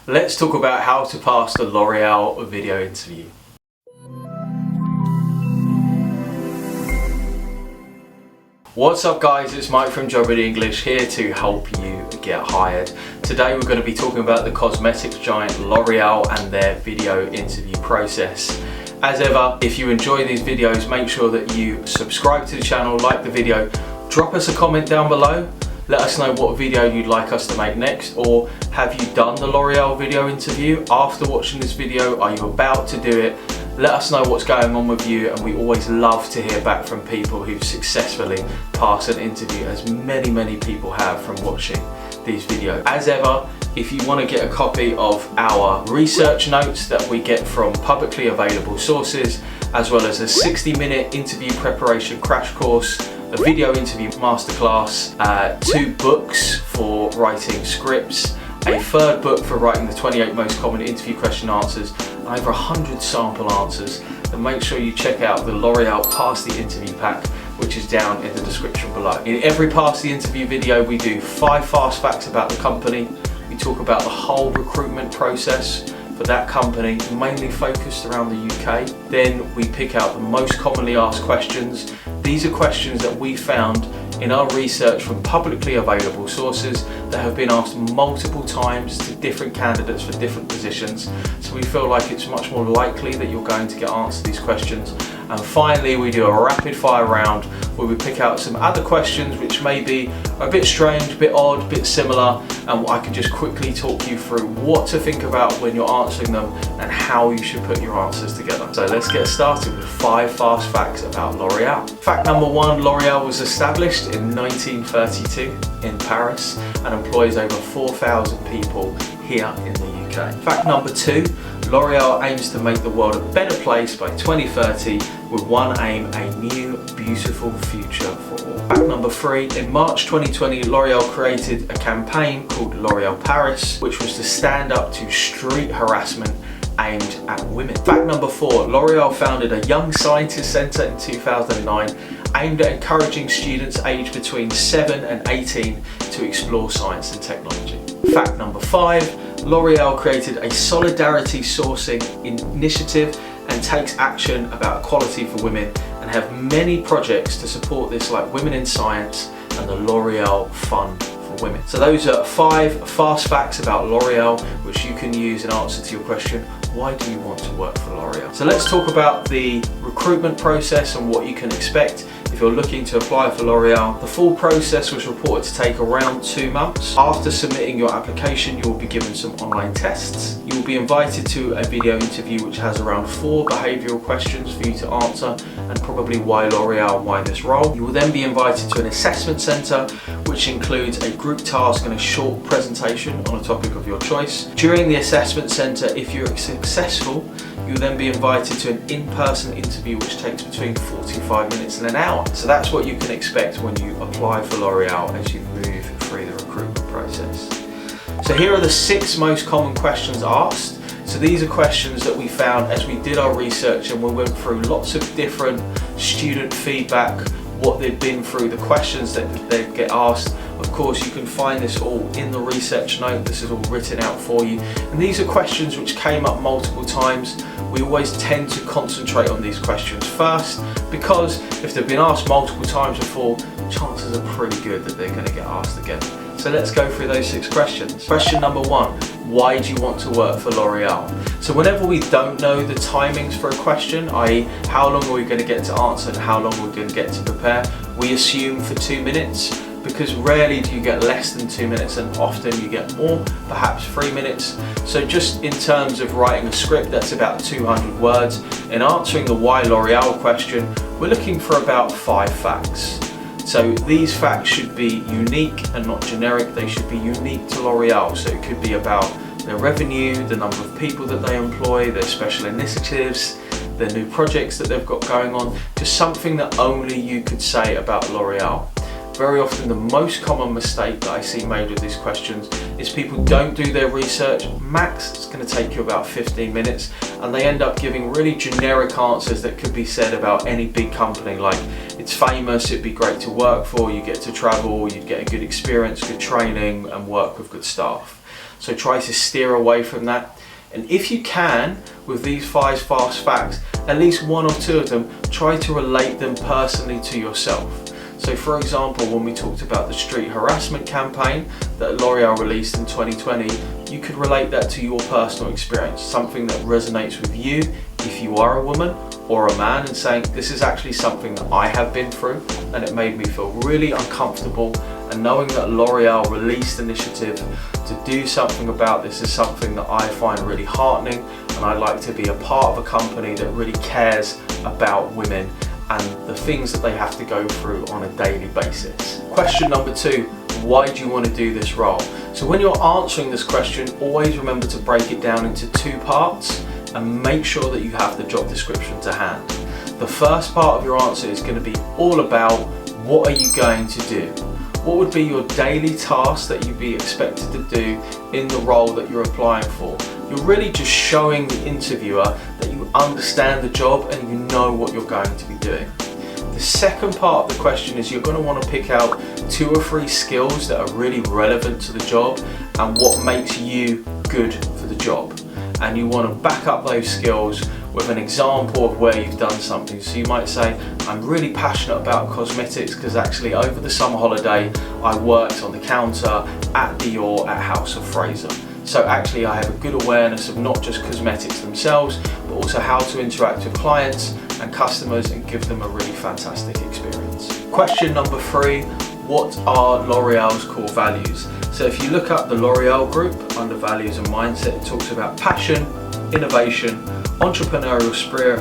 Let's talk about how to pass the L'Oreal video interview. What's up guys, it's Mike from Job Ready English here to help you get hired. Today we're going to be talking about the cosmetics giant L'Oreal and their video interview process. As ever, if you enjoy these videos, make sure that you subscribe to the channel, like the video, drop us a comment down below, let us know what video you'd like us to make next, or have you done the L'Oreal video interview? After watching this video, are you about to do it? Let us know what's going on with you, and we always love to hear back from people who've successfully passed an interview, as many people have from watching these videos. As ever, if you want to get a copy of our research notes that we get from publicly available sources, as well as a 60-minute interview preparation crash course, a video interview masterclass, 2 books for writing scripts, a 3rd book for writing the 28 most common interview question answers, and over 100 sample answers, then make sure you check out the L'Oreal Pass the Interview pack, which is down in the description below. In every Pass the Interview video, we do 5 fast facts about the company. We talk about the whole recruitment process for that company, mainly focused around the UK. Then we pick out the most commonly asked questions. These are questions that we found in our research from publicly available sources that have been asked multiple times to different candidates for different positions. So we feel like it's much more likely that you're going to get answered these questions. And finally, we do a rapid fire round where we pick out some other questions which may be a bit strange, a bit odd, a bit similar, and I can just quickly talk you through what to think about when you're answering them and how you should put your answers together. So let's get started with 5 fast facts about L'Oreal. Fact number 1, L'Oreal was established in 1932 in Paris and employs over 4,000 people here in the UK. Fact number 2, L'Oreal aims to make the world a better place by 2030 with one aim: a new, beautiful future for all. Fact number 3, in March 2020, L'Oreal created a campaign called L'Oreal Paris, which was to stand up to street harassment aimed at women. Fact number 4, L'Oreal founded a Young Scientist Centre in 2009 aimed at encouraging students aged between 7 and 18 to explore science and technology. Fact number 5, L'Oreal created a solidarity sourcing initiative and takes action about equality for women, and have many projects to support this, like Women in Science and the L'Oreal Fund for Women. So those are 5 fast facts about L'Oreal which you can use in answer to your question, why do you want to work for L'Oreal? So let's talk about the recruitment process and what you can expect if you're looking to apply for L'Oreal. The full process was reported to take around 2 months. After submitting your application, you will be given some online tests. You will be invited to a video interview which has around 4 behavioural questions for you to answer, and probably why L'Oreal and why this role. You will then be invited to an assessment centre which includes a group task and a short presentation on a topic of your choice. During the assessment centre, if you're successful, you'll then be invited to an in-person interview which takes between 45 minutes and an hour. So that's what you can expect when you apply for L'Oreal as you move through the recruitment process. So here are the 6 most common questions asked. So these are questions that we found as we did our research, and we went through lots of different student feedback, what they've been through, the questions that they get asked. Of course, you can find this all in the research note. This is all written out for you. And these are questions which came up multiple times. We always tend to concentrate on these questions first, because if they've been asked multiple times before, chances are pretty good that they're going to get asked again. So let's go through those 6 questions. Question number 1, why do you want to work for L'Oreal? So whenever we don't know the timings for a question, i.e. how long are we going to get to answer and how long we're going to get to prepare, we assume for 2 minutes, because rarely do you get less than 2 minutes, and often you get more, perhaps 3 minutes. So just in terms of writing a script, that's about 200 words. In answering the why L'Oreal question, we're looking for about 5 facts. So these facts should be unique and not generic. They should be unique to L'Oreal. So it could be about their revenue, the number of people that they employ, their special initiatives, their new projects that they've got going on, just something that only you could say about L'Oreal. Very often the most common mistake that I see made with these questions is people don't do their research. Max, it's going to take you about 15 minutes, and they end up giving really generic answers that could be said about any big company, like it's famous, it'd be great to work for, you get to travel, you'd get a good experience, good training, and work with good staff. So try to steer away from that. And if you can, with these 5 fast facts, at least 1 or 2 of them, try to relate them personally to yourself. So for example, when we talked about the street harassment campaign that L'Oreal released in 2020, you could relate that to your personal experience, something that resonates with you if you are a woman or a man, and saying this is actually something that I have been through and it made me feel really uncomfortable, and knowing that L'Oreal released initiative to do something about this is something that I find really heartening, and I'd like to be a part of a company that really cares about women and the things that they have to go through on a daily basis. Question number 2, why do you want to do this role? So when you're answering this question, always remember to break it down into 2 parts and make sure that you have the job description to hand. The first part of your answer is going to be all about what are you going to do? What would be your daily task that you'd be expected to do in the role that you're applying for? You're really just showing the interviewer that you understand the job and you know what you're going to be doing. The second part of the question is you're going to want to pick out 2 or 3 skills that are really relevant to the job and what makes you good for the job. And you want to back up those skills with an example of where you've done something. So you might say, I'm really passionate about cosmetics because actually over the summer holiday I worked on the counter at Dior at House of Fraser. So actually I have a good awareness of not just cosmetics themselves, but also how to interact with clients and customers and give them a really fantastic experience. Question number 3, what are L'Oreal's core values? So if you look up the L'Oreal group under values and mindset, it talks about passion, innovation, entrepreneurial spirit,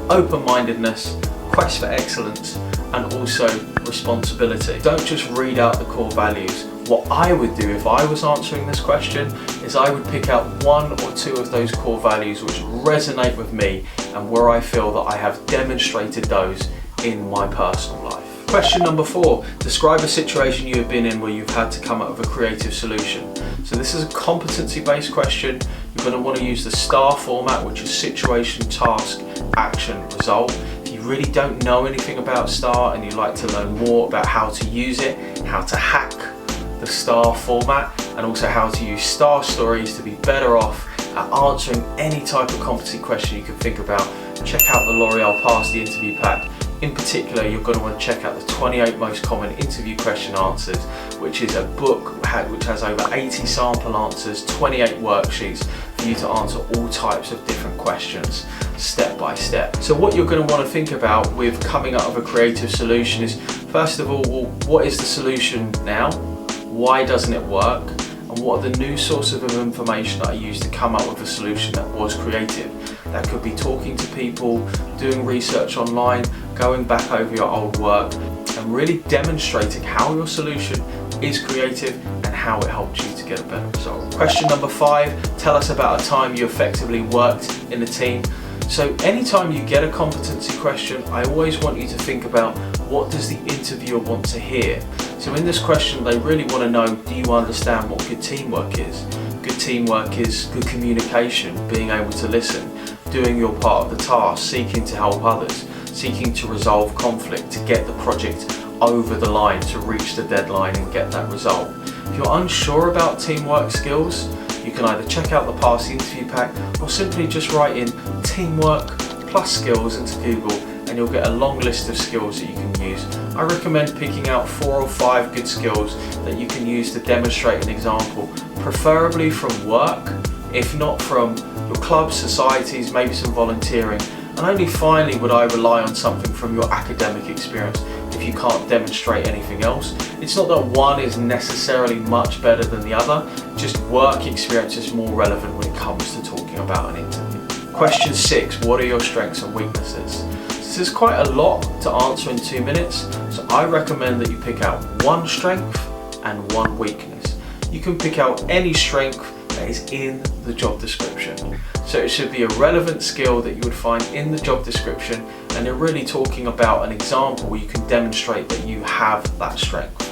open-mindedness, quest for excellence, and also responsibility. Don't just read out the core values. What I would do if I was answering this question is I would pick out 1 or 2 of those core values which resonate with me and where I feel that I have demonstrated those in my personal life. Question number 4, describe a situation you have been in where you've had to come up with a creative solution. So this is a competency-based question. You're going to want to use the STAR format, which is situation, task, action, result. If you really don't know anything about STAR and you'd like to learn more about how to use it, how to hack the STAR format, and also how to use STAR stories to be better off at answering any type of competency question you can think about, check out the L'Oreal Pass the Interview Pack. In particular, you're going to want to check out the 28 most common interview question answers, which is a book which has over 80 sample answers, 28 worksheets for you to answer all types of different questions step by step. So what you're going to want to think about with coming up with a creative solution is, first of all, well, what is the solution now? Why doesn't it work? And what are the new sources of information that I used to come up with a solution that was creative? That could be talking to people, doing research online, going back over your old work, and really demonstrating how your solution is creative and how it helped you to get a better result. Question number 5, tell us about a time you effectively worked in a team. So anytime you get a competency question, I always want you to think about, what does the interviewer want to hear? So in this question, they really want to know, do you understand what good teamwork is? Good teamwork is good communication, being able to listen, doing your part of the task, seeking to help others, seeking to resolve conflict, to get the project over the line, to reach the deadline and get that result. If you're unsure about teamwork skills, you can either check out the Pass the Interview Pack or simply just write in teamwork plus skills into Google and you'll get a long list of skills that you can use. I recommend picking out 4 or 5 good skills that you can use to demonstrate an example, preferably from work, if not from your clubs, societies, maybe some volunteering. And only finally would I rely on something from your academic experience if you can't demonstrate anything else. It's not that one is necessarily much better than the other, just work experience is more relevant when it comes to talking about an interview. Question 6, what are your strengths and weaknesses? This is quite a lot to answer in 2 minutes, so I recommend that you pick out 1 strength and 1 weakness. You can pick out any strength that is in the job description. So it should be a relevant skill that you would find in the job description, and you're really talking about an example where you can demonstrate that you have that strength.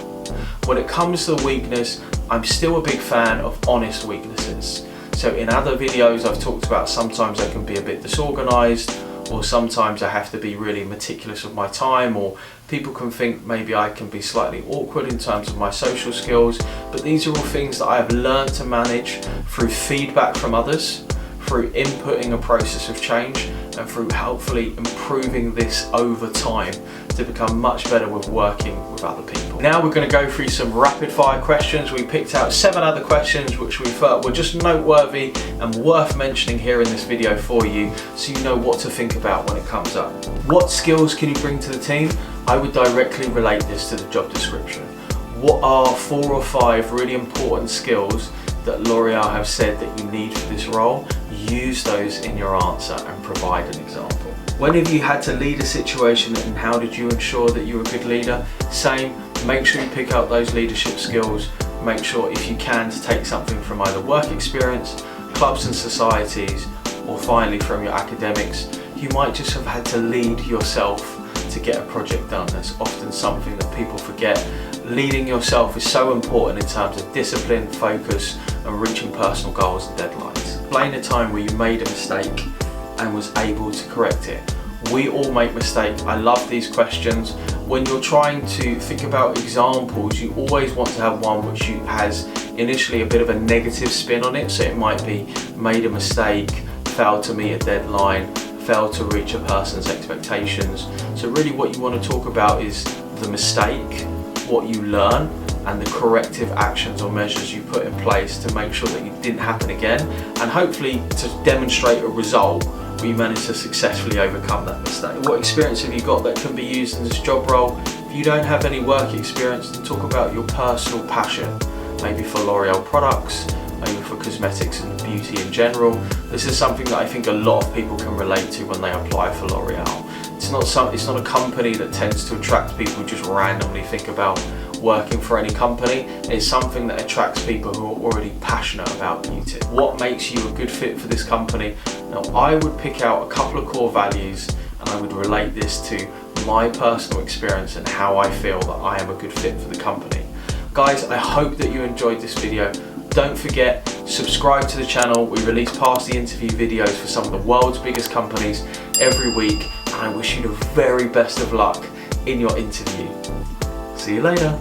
When it comes to the weakness, I'm still a big fan of honest weaknesses. So in other videos I've talked about sometimes I can be a bit disorganized, or sometimes I have to be really meticulous with my time, or People can think maybe I can be slightly awkward in terms of my social skills, but these are all things that I have learned to manage through feedback from others, through inputting a process of change, and through hopefully improving this over time to become much better with working with other people. Now we're going to go through some rapid fire questions. We picked out 7 other questions which we felt were just noteworthy and worth mentioning here in this video for you, so you know what to think about when it comes up. What skills can you bring to the team? I would directly relate this to the job description. What are 4 or 5 really important skills that L'Oreal have said that you need for this role? Use those in your answer and provide an example. When have you had to lead a situation and how did you ensure that you were a good leader? Same, make sure you pick out those leadership skills. Make sure, if you can, to take something from either work experience, clubs and societies, or finally from your academics. You might just have had to lead yourself to get a project done. That's often something that people forget. Leading yourself is so important in terms of discipline, focus, and reaching personal goals and deadlines. Explain a time where you made a mistake and was able to correct it. We all make mistakes. I love these questions. When you're trying to think about examples, you always want to have one which has initially a bit of a negative spin on it. So it might be made a mistake, failed to meet a deadline, failed to reach a person's expectations. So really what you want to talk about is the mistake, what you learn, and the corrective actions or measures you put in place to make sure that it didn't happen again, and hopefully to demonstrate a result where you managed to successfully overcome that mistake. What experience have you got that can be used in this job role? If you don't have any work experience, then talk about your personal passion, maybe for L'Oreal products, maybe for cosmetics and beauty in general. This is something that I think a lot of people can relate to when they apply for L'Oreal. It's not a company that tends to attract people who just randomly think about working for any company. It's something that attracts people who are already passionate about beauty. What makes you a good fit for this company? Now, I would pick out a couple of core values and I would relate this to my personal experience and how I feel that I am a good fit for the company. Guys, I hope that you enjoyed this video. Don't forget, subscribe to the channel. We release past the interview videos for some of the world's biggest companies every week, and I wish you the very best of luck in your interview. See you later.